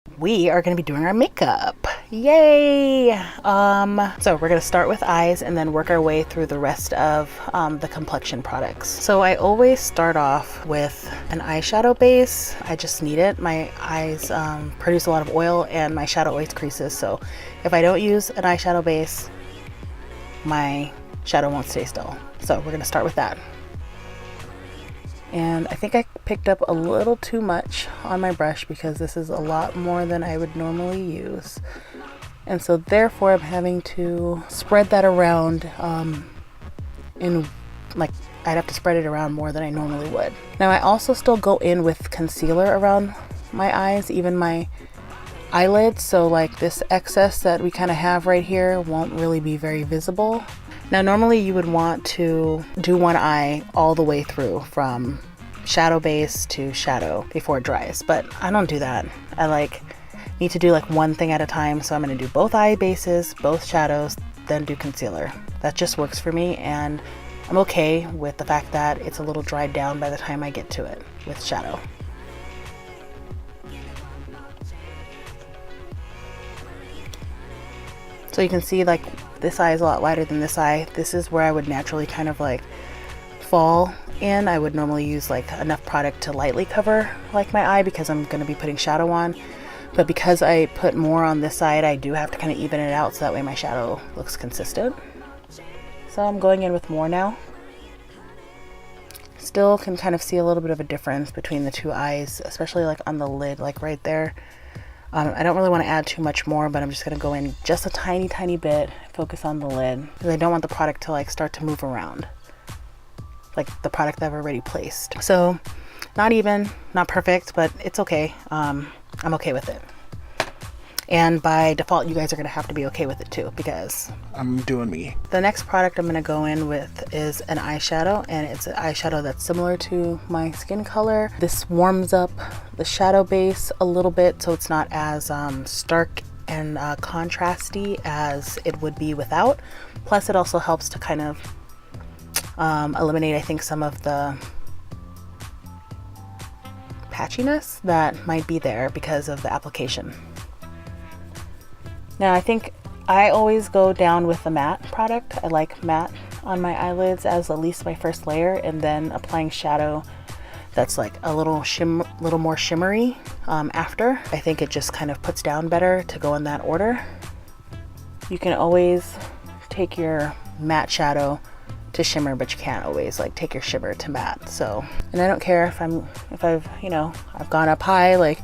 We are going to be doing our makeup. Yay! So we're going to start with eyes and then work our way through the rest of the complexion products. So I always start off with an eyeshadow base. I just need it. My eyes produce a lot of oil and my shadow always creases. So if I don't use an eyeshadow base, my shadow won't stay still. So we're going to start with that. And I think I picked up a little too much on my brush because this is a lot more than I would normally use. And so therefore I'm having to spread that around I'd have to spread it around more than I normally would. Now I also still go in with concealer around my eyes, even my eyelids. So like this excess that we kind of have right here won't really be very visible. Now normally you would want to do one eye all the way through from shadow base to shadow before it dries, but I don't do that. I need to do one thing at a time, so I'm going to do both eye bases, both shadows, then do concealer. That just works for me, and I'm okay with the fact that it's a little dried down by the time I get to it with shadow. So you can see this eye is a lot lighter than this eye. This is where I would naturally kind of fall in. I would normally use enough product to lightly cover my eye because I'm going to be putting shadow on. But because I put more on this side, I do have to kind of even it out so that way my shadow looks consistent. So I'm going in with more now. Still can kind of see a little bit of a difference between the two eyes, especially on the lid, right there. I don't really want to add too much more, but I'm just going to go in just a tiny bit, focus on the lid, because I don't want the product to start to move around, the product that I've already placed. So not even, not perfect, but it's okay. I'm okay with it. And by default, you guys are going to have to be okay with it too, because I'm doing me. The next product I'm going to go in with is an eyeshadow, and it's an eyeshadow that's similar to my skin color. This warms up the shadow base a little bit, so it's not as stark and contrasty as it would be without. Plus it also helps to kind of eliminate, I think, some of the patchiness that might be there because of the application. Now I think I always go down with the matte product. I like matte on my eyelids as at least my first layer, and then applying shadow that's a little more shimmery after. I think it just kind of puts down better to go in that order. You can always take your matte shadow to shimmer, but you can't always take your shimmer to matte. So, and I don't care if I've gone up high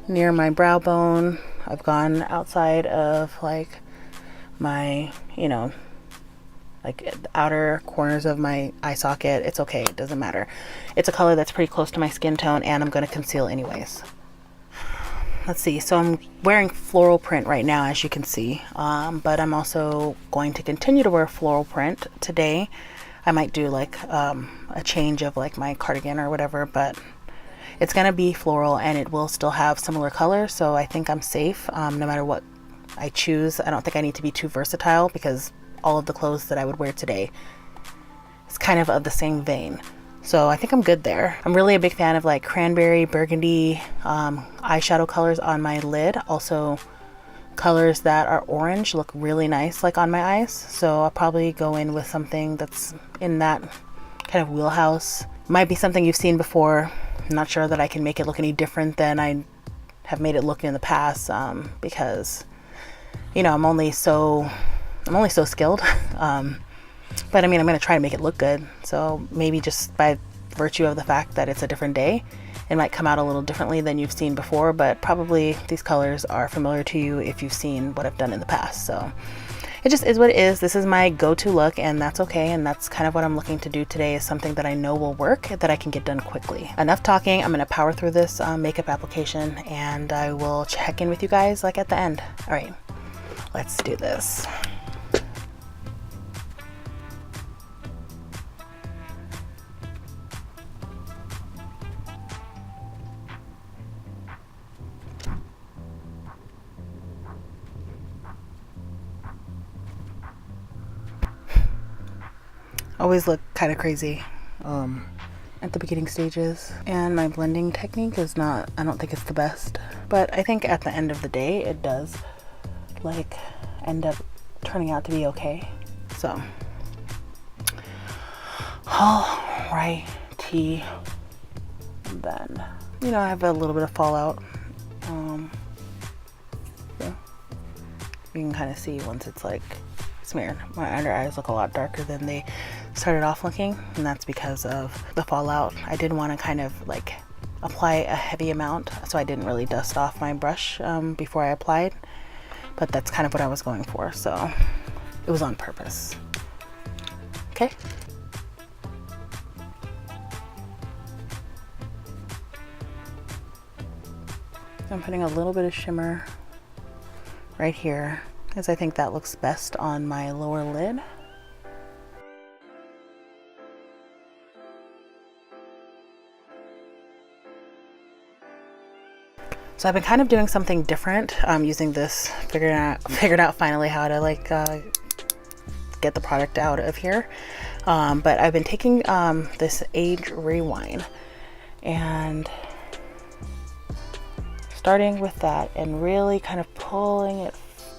near my brow bone. I've gone outside of my the outer corners of my eye socket. It's okay, it doesn't matter. It's a color that's pretty close to my skin tone, and I'm going to conceal anyways. Let's see, so I'm wearing floral print right now, as you can see, but I'm also going to continue to wear floral print today. I might do a change of my cardigan or whatever, but it's going to be floral and it will still have similar colors, so I think I'm safe no matter what I choose. I don't think I need to be too versatile because all of the clothes that I would wear today is kind of the same vein. So I think I'm good there. I'm really a big fan of cranberry, burgundy eyeshadow colors on my lid. Also colors that are orange look really nice on my eyes. So I'll probably go in with something that's in that kind of wheelhouse. Might be something you've seen before. I'm not sure that I can make it look any different than I have made it look in the past because I'm only so skilled. But I mean, I'm going to try to make it look good. So maybe just by virtue of the fact that it's a different day, it might come out a little differently than you've seen before, but probably these colors are familiar to you if you've seen what I've done in the past. So it just is what it is. This is my go-to look, and that's okay. And that's kind of what I'm looking to do today, is something that I know will work, that I can get done quickly. Enough talking. I'm going to power through this makeup application, and I will check in with you guys at the end. All right, let's do this. Always look kind of crazy at the beginning stages, and my blending technique is not, I don't think it's the best, but I think at the end of the day it does like end up turning out to be okay. So alrighty then. You know, I have a little bit of fallout. Yeah. You can kind of see once it's like smeared. My under eyes look a lot darker than they started off looking, and that's because of the fallout. I did want to kind of like apply a heavy amount, so I didn't really dust off my brush before I applied, but that's kind of what I was going for, so it was on purpose. Okay. I'm putting a little bit of shimmer right here, as I think that looks best on my lower lid. So I've been kind of doing something different, using this, figured out finally how to like get the product out of here. But I've been taking this Age Rewind and starting with that and really kind of pulling it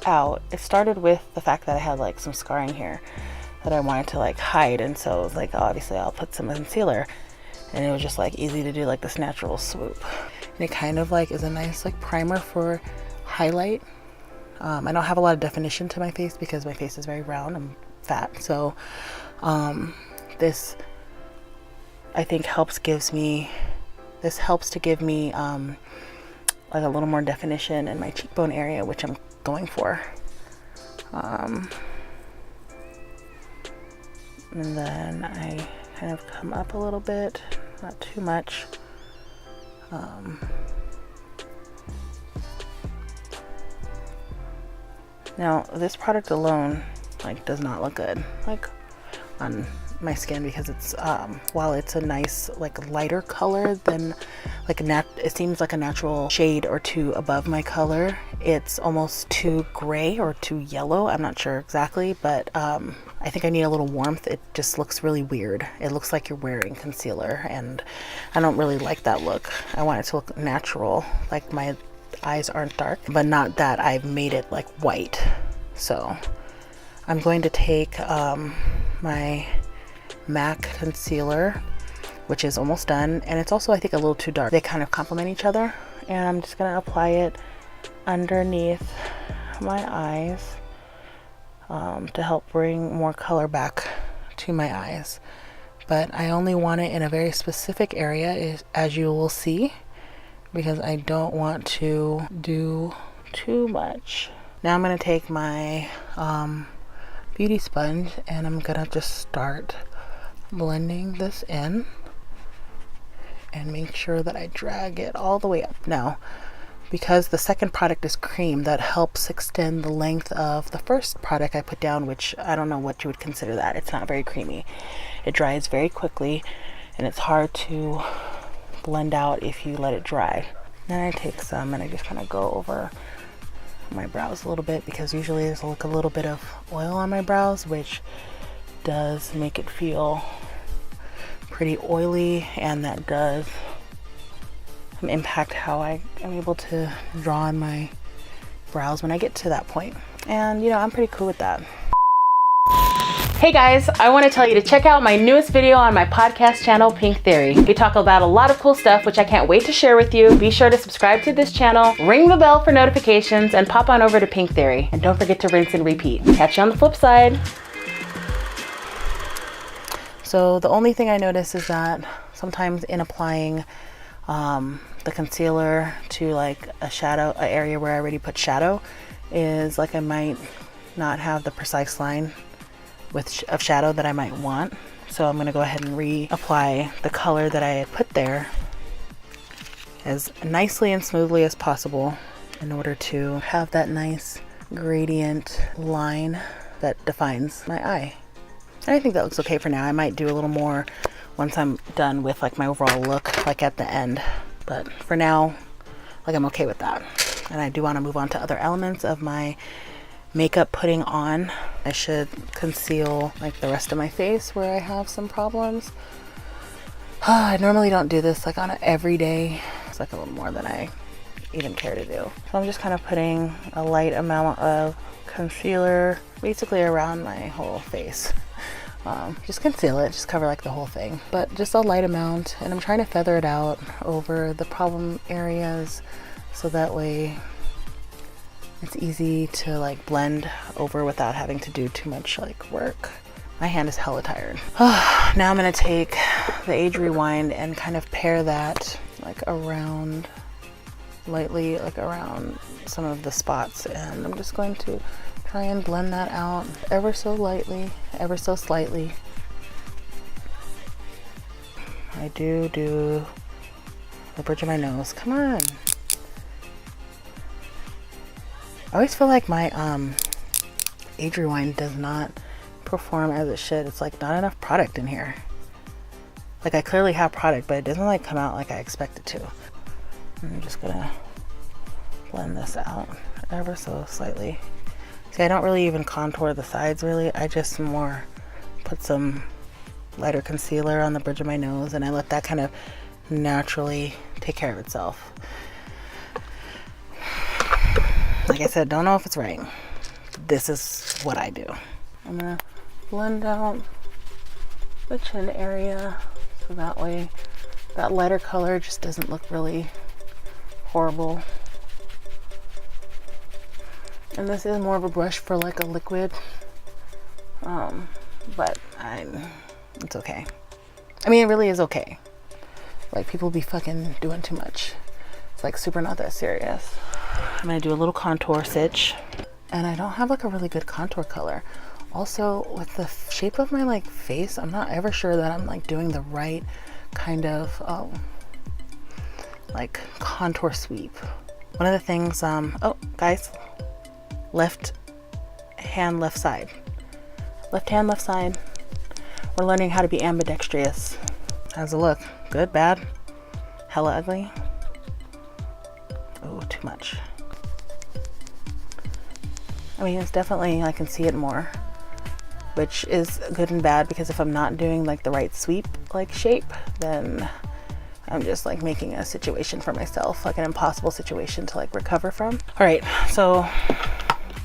out. It started with the fact that I had like some scarring here that I wanted to like hide, and so it was like, obviously I'll put some concealer, and it was just like easy to do like this natural swoop. And it kind of like is a nice like primer for highlight. I don't have a lot of definition to my face because my face is very round, I'm fat, so this I think helps to give me like a little more definition in my cheekbone area, which I'm going for. And then I kind of come up a little bit, not too much. Now this product alone like does not look good like on my skin, because it's while it's a nice like lighter color than like it seems like a natural shade or two above my color, it's almost too gray or too yellow. I'm not sure exactly, but I think I need a little warmth. It just looks really weird. It looks like you're wearing concealer, and I don't really like that look. I want it to look natural, like my eyes aren't dark, but not that I've made it like white. So I'm going to take my MAC concealer, which is almost done, and it's also I think a little too dark. They kind of complement each other, and I'm just gonna apply it underneath my eyes to help bring more color back to my eyes. But I only want it in a very specific area, as you will see, because I don't want to do too much. Now I'm gonna take my beauty sponge, and I'm gonna just start blending this in and make sure that I drag it all the way up. Now, because the second product is cream, that helps extend the length of the first product I put down, which I don't know what you would consider that. It's not very creamy. It dries very quickly, and it's hard to blend out if you let it dry. Then I take some and I just kind of go over my brows a little bit, because usually there's like a little bit of oil on my brows, which does make it feel pretty oily, and that does impact how I am able to draw on my brows when I get to that point. And you know, I'm pretty cool with that. Hey guys, I want to tell you to check out my newest video on my podcast channel, Pink Theory. We talk about a lot of cool stuff, which I can't wait to share with you. Be sure to subscribe to this channel, ring the bell for notifications, and pop on over to Pink Theory. And don't forget to rinse and repeat. Catch you on the flip side. So the only thing I notice is that sometimes in applying the concealer to like a area where I already put shadow, is like I might not have the precise line of shadow that I might want. So I'm going to go ahead and reapply the color that I had put there as nicely and smoothly as possible in order to have that nice gradient line that defines my eye. And I think that looks okay for now. I might do a little more once I'm done with like my overall look, like at the end. But for now, like I'm okay with that. And I do want to move on to other elements of my makeup putting on. I should conceal like the rest of my face where I have some problems. I normally don't do this like on an everyday. It's like a little more than I even care to do. So I'm just kind of putting a light amount of concealer basically around my whole face. Just conceal it, just cover like the whole thing, but just a light amount, and I'm trying to feather it out over the problem areas so that way it's easy to like blend over without having to do too much like work. My hand is hella tired. Now I'm gonna take the Age Rewind and kind of pair that like around, lightly like around some of the spots, and I'm just going to try and blend that out ever so lightly, ever so slightly. I do the bridge of my nose. Come on. I always feel like my Age Rewind does not perform as it should. It's like not enough product in here. Like I clearly have product, but it doesn't like come out like I expect it to. I'm just gonna blend this out ever so slightly. See, I don't really even contour the sides really. I just more put some lighter concealer on the bridge of my nose, and I let that kind of naturally take care of itself. Like I said, don't know if it's right. This is what I do. I'm gonna blend out the chin area so that way that lighter color just doesn't look really horrible. And this is more of a brush for like a liquid, but it's okay. I mean, it really is okay. Like people be fucking doing too much. It's like super not that serious. I'm gonna do a little contour stitch, and I don't have like a really good contour color. Also, with the shape of my like face, I'm not ever sure that I'm like doing the right kind of like contour sweep. One of the things, oh guys, left hand, left side. Left hand, left side. We're learning how to be ambidextrous. How's it look? Good, bad? Hella ugly? Oh, too much. I mean, it's definitely, I can see it more, which is good and bad, because if I'm not doing like the right sweep like shape, then I'm just like making a situation for myself, like an impossible situation to like recover from. All right, so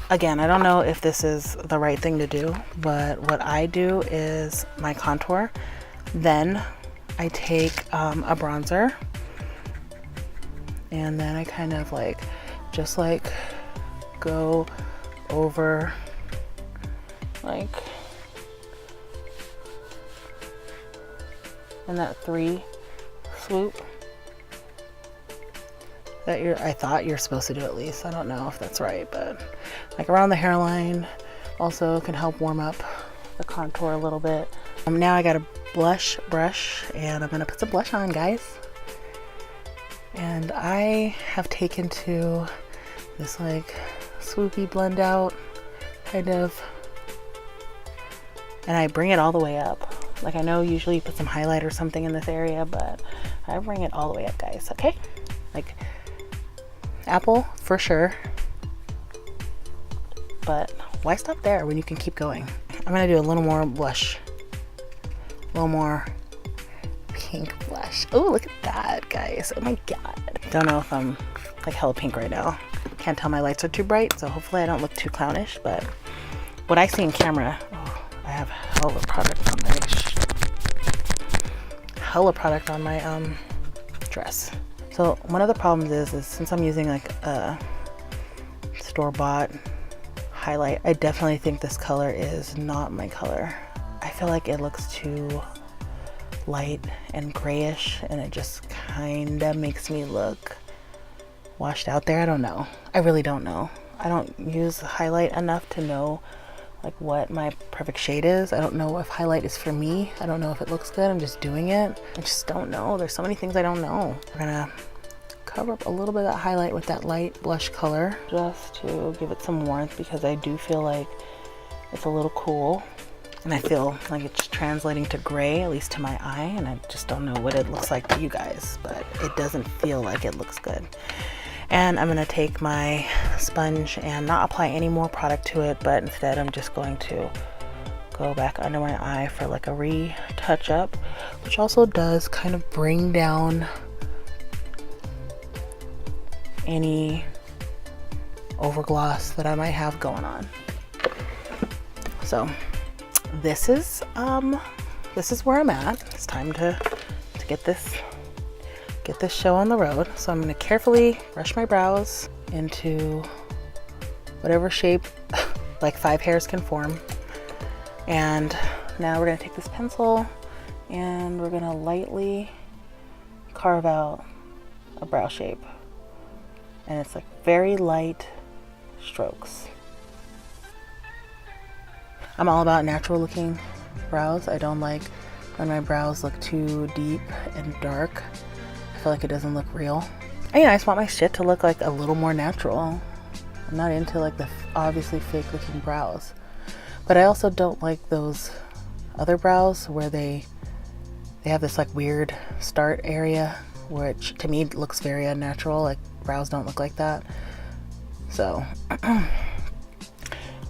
again, I don't know if this is the right thing to do, but what I do is my contour, then I take a bronzer, and then I kind of like just like go over like in that 3 swoop that I thought you're supposed to do at least. I don't know if that's right, but like around the hairline also can help warm up the contour a little bit. Now I got a blush brush, and I'm gonna put some blush on, guys. And I have taken to this like swoopy blend out kind of, and I bring it all the way up. Like I know usually you put some highlight or something in this area, but I bring it all the way up, guys. Okay, like apple for sure, but why stop there when you can keep going? I'm gonna do a little more blush, a little more pink blush. Oh, look at that, guys. Oh my god. Don't know if I'm like hella pink right now. Can't tell, my lights are too bright, so hopefully I don't look too clownish, but what I see in camera, oh, I have hella product on my dress. So one of the problems is since I'm using like a store-bought highlight, I definitely think this color is not my color. I feel like it looks too light and grayish, and it just kind of makes me look washed out there. I don't know. I really don't know. I don't use highlight enough to know like what my perfect shade is. I don't know if highlight is for me. I don't know if it looks good. I'm just doing it. I just don't know. There's so many things I don't know. We're gonna cover up a little bit of that highlight with that light blush color just to give it some warmth, because I do feel like it's a little cool, and I feel like it's translating to gray, at least to my eye, and I just don't know what it looks like to you guys, but it doesn't feel like it looks good. And I'm gonna take my sponge and not apply any more product to it, but instead I'm just going to go back under my eye for like a retouch up, which also does kind of bring down any overgloss that I might have going on. So this is where I'm at. It's time to get this show on the road. So I'm going to carefully brush my brows into whatever shape like 5 hairs can form. And now we're going to take this pencil and we're going to lightly carve out a brow shape. And it's like very light strokes. I'm all about natural looking brows. I don't like when my brows look too deep and dark. I feel like it doesn't look real. And yeah, I just want my shit to look like a little more natural. I'm not into like the obviously fake looking brows. But I also don't like those other brows where they have this like weird start area, which to me looks very unnatural. Like brows don't look like that. So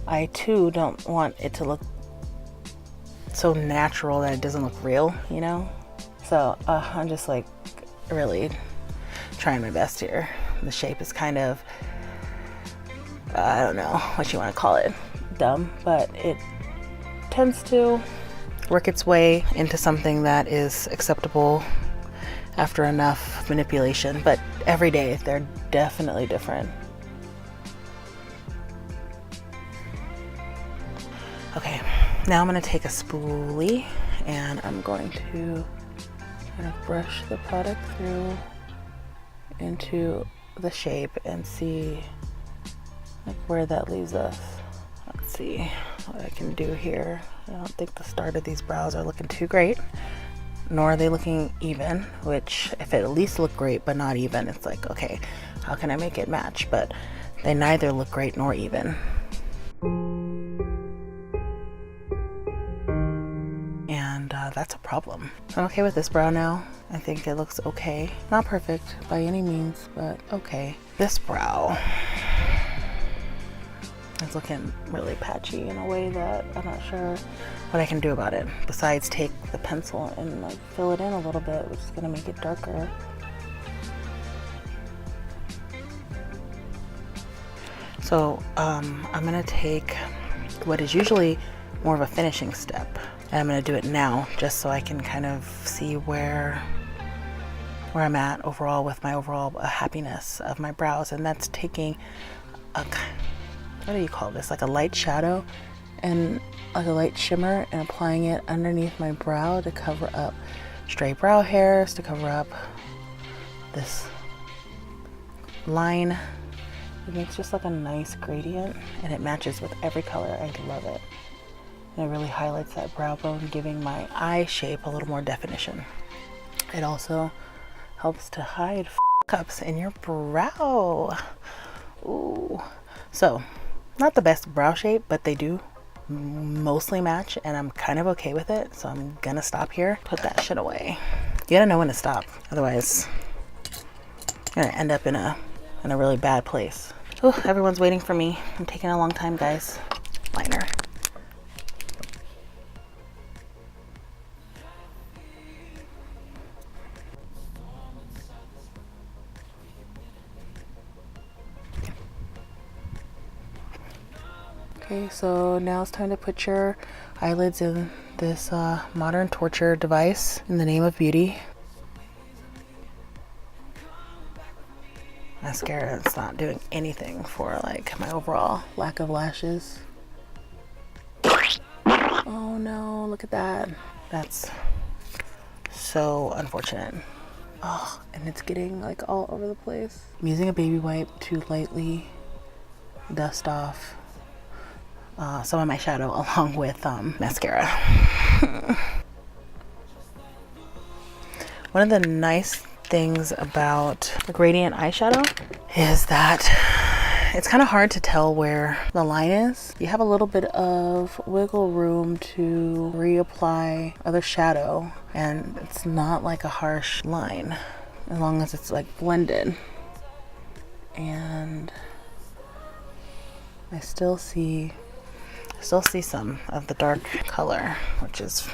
I too don't want it to look so natural that it doesn't look real, you know? So I'm just like really trying my best here. The shape is kind of, I don't know what you want to call it, dumb, but it tends to work its way into something that is acceptable after enough manipulation. But every day they're definitely different. Okay, now I'm going to take a spoolie and I'm going to kind of brush the product through into the shape and see like where that leaves us. Let's see what I can do here. I don't think the start of these brows are looking too great, nor are they looking even, which if it at least look great but not even, it's like, okay, how can I make it match? But they neither look great nor even. And that's a problem. I'm okay with this brow now. I think it looks okay. Not perfect by any means, but okay. This brow is looking really patchy in a way that I'm not sure what I can do about it. Besides take the pencil and like fill it in a little bit, which is gonna make it darker. So I'm gonna take what is usually more of a finishing step, and I'm gonna do it now just so I can kind of see where I'm at overall with my overall happiness of my brows. And that's taking a, what do you call this, like a light shadow and like a light shimmer, and applying it underneath my brow to cover up stray brow hairs, to cover up this line. It makes just like a nice gradient and it matches with every color. I love it. And it really highlights that brow bone, giving my eye shape a little more definition. It also helps to hide f***ups in your brow. Ooh. So, not the best brow shape, but they do mostly match, and I'm kind of okay with it. So I'm gonna stop here, put that shit away. You gotta know when to stop, otherwise you're gonna end up in a really bad place. Oh, everyone's waiting for me. I'm taking a long time, guys. Liner. Okay, so now it's time to put your eyelids in this modern torture device in the name of beauty. Mascara is not doing anything for like my overall lack of lashes. Oh no, look at that. That's so unfortunate. Oh, and it's getting like all over the place. I'm using a baby wipe to lightly dust off some of my shadow along with mascara. One of the nice things about the gradient eyeshadow is that it's kind of hard to tell where the line is. You have a little bit of wiggle room to reapply other shadow, and it's not like a harsh line as long as it's like blended. And I still see some of the dark color, which is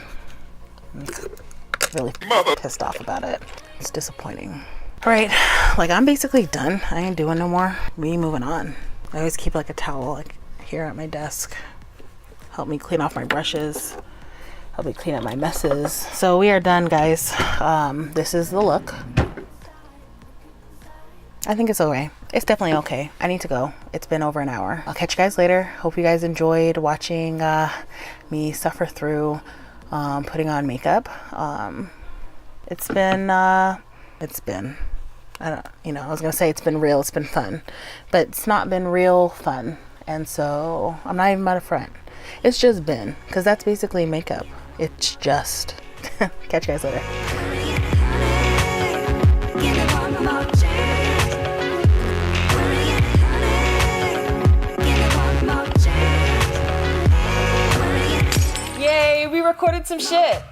really pissed off about it. It's disappointing. All right, like I'm basically done. I ain't doing no more. Me moving on. I always keep like a towel like here at my desk. Help me clean off my brushes. Help me clean up my messes. So we are done, guys. This is the look. I think it's okay. It's definitely okay. I need to go. It's been over an hour. I'll catch you guys later. Hope you guys enjoyed watching me suffer through putting on makeup. It's been I was gonna say it's been real, it's been fun, but it's not been real fun, and so I'm not even about to front. It's just been, because that's basically makeup. It's just catch you guys later. Yay, we recorded some shit.